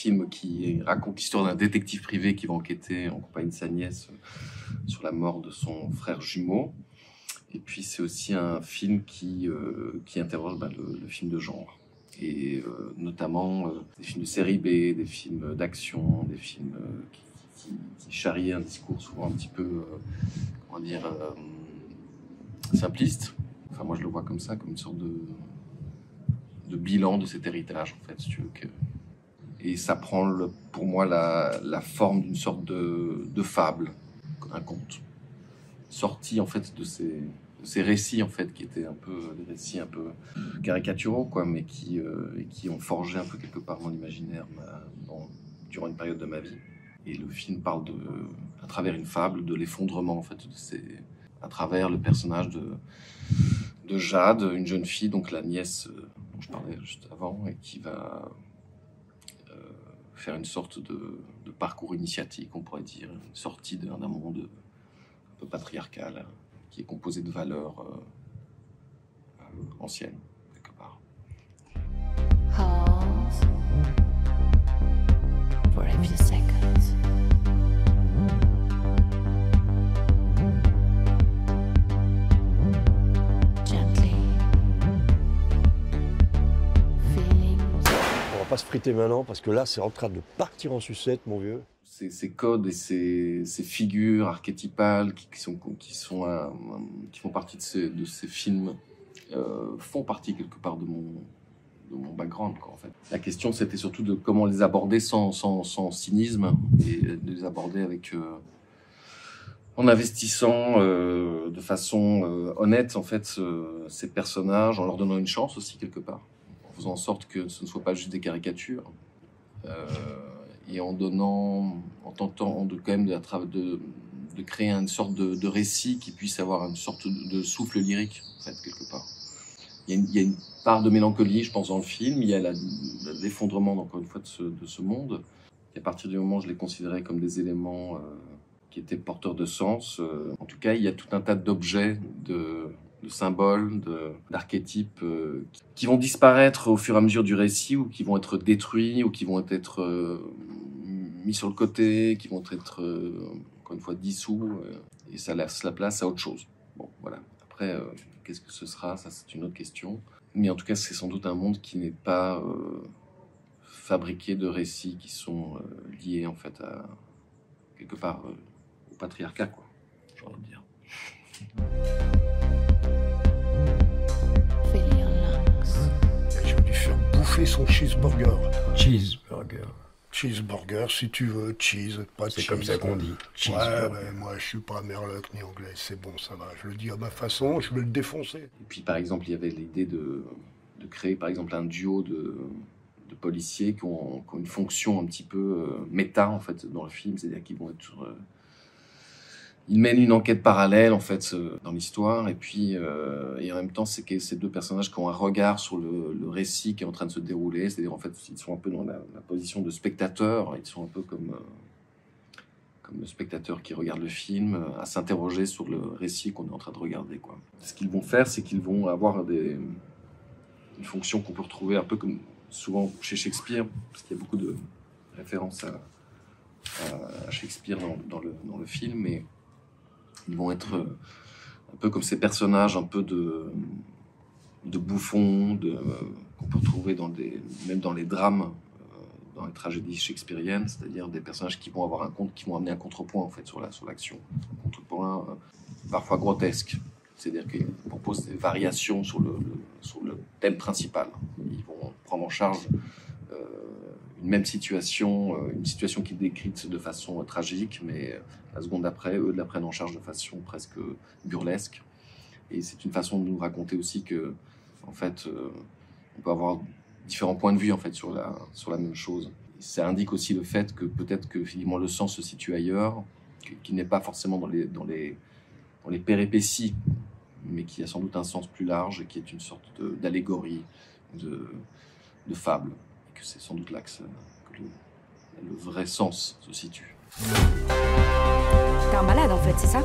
film qui raconte l'histoire d'un détective privé qui va enquêter en compagnie de sa nièce sur la mort de son frère jumeau. Et puis c'est aussi un film qui interroge le film de genre. Et notamment des films de série B, des films d'action, des films qui charrient un discours souvent un petit peu, simpliste. Enfin, moi je le vois comme ça, comme une sorte de bilan de cet héritage, en fait, si tu veux. Et ça prend, pour moi, la forme d'une sorte de fable, un conte, sorti, en fait, de ces récits, en fait, qui étaient un peu des récits un peu caricaturaux, quoi, mais qui ont forgé un peu quelque part mon imaginaire durant une période de ma vie. Et le film parle à travers une fable, de l'effondrement, en fait, à travers le personnage de Jade, une jeune fille, donc la nièce dont je parlais juste avant, et qui va faire une sorte de parcours initiatique, on pourrait dire, une sortie d'un monde un peu patriarcal, qui est composé de valeurs anciennes, quelque part. Pause for a few seconds. Gently. Feelings. On va pas se friter maintenant parce que là, c'est en train de partir en sucette, mon vieux. Ces codes et ces figures archétypales qui font partie de ces films font partie quelque part de mon background, quoi, en fait. La question, c'était surtout de comment les aborder sans cynisme et de les aborder en investissant de façon honnête, en fait, ces personnages, en leur donnant une chance aussi, quelque part, en faisant en sorte que ce ne soit pas juste des caricatures. Et en tentant de créer une sorte de récit qui puisse avoir une sorte de souffle lyrique, en fait, quelque part. Il y a une part de mélancolie, je pense, dans le film. Il y a l'effondrement, encore une fois, de ce monde. Et à partir du moment où je les considérais comme des éléments qui étaient porteurs de sens, en tout cas, il y a tout un tas d'objets, de symboles, d'archétypes qui vont disparaître au fur et à mesure du récit, ou qui vont être détruits, ou qui vont être mis sur le côté, qui vont être, encore une fois, dissous, et ça laisse la place à autre chose. Bon, voilà. Après, qu'est-ce que ce sera? Ça, c'est une autre question. Mais en tout cas, c'est sans doute un monde qui n'est pas fabriqué de récits qui sont liés, en fait, à, quelque part, au patriarcat, quoi, j'ai envie de dire. Je vais lui faire bouffer son cheeseburger. Cheeseburger. Cheeseburger, si tu veux, cheese, pas de cheese. C'est comme ça qu'on dit. Ouais, moi je suis pas merloc ni anglais, c'est bon, ça va. Je le dis à ma façon, je vais le défoncer. Et puis par exemple, il y avait l'idée de créer par exemple un duo de policiers qui ont une fonction un petit peu méta, en fait, dans le film, c'est-à-dire qu'ils vont être... ils mènent une enquête parallèle, en fait, dans l'histoire, et puis et en même temps, c'est que ces deux personnages qui ont un regard sur le récit qui est en train de se dérouler, c'est-à-dire en fait, ils sont un peu dans la position de spectateur, ils sont un peu comme le spectateur qui regarde le film, à s'interroger sur le récit qu'on est en train de regarder, quoi. Ce qu'ils vont faire, c'est qu'ils vont avoir une fonction qu'on peut retrouver un peu comme souvent chez Shakespeare, parce qu'il y a beaucoup de références à Shakespeare dans le film, mais ils vont être un peu comme ces personnages un peu de bouffons, qu'on peut retrouver même dans les drames, dans les tragédies shakespeariennes, c'est-à-dire des personnages qui vont amener un contrepoint, en fait, sur l'action, un contrepoint parfois grotesque, c'est-à-dire qu'ils proposent des variations sur le thème principal. Ils vont prendre en charge une même situation, une situation qui est décrite de façon tragique, mais la seconde d'après, eux la prennent en charge de façon presque burlesque. Et c'est une façon de nous raconter aussi que, en fait, on peut avoir différents points de vue, en fait, sur la même chose. Ça indique aussi le fait que peut-être que finalement le sens se situe ailleurs, qui n'est pas forcément dans les péripéties, mais qui a sans doute un sens plus large, et qui est une sorte d'allégorie, de fable. Et que c'est sans doute là que le vrai sens se situe. T'es un malade en fait, c'est ça?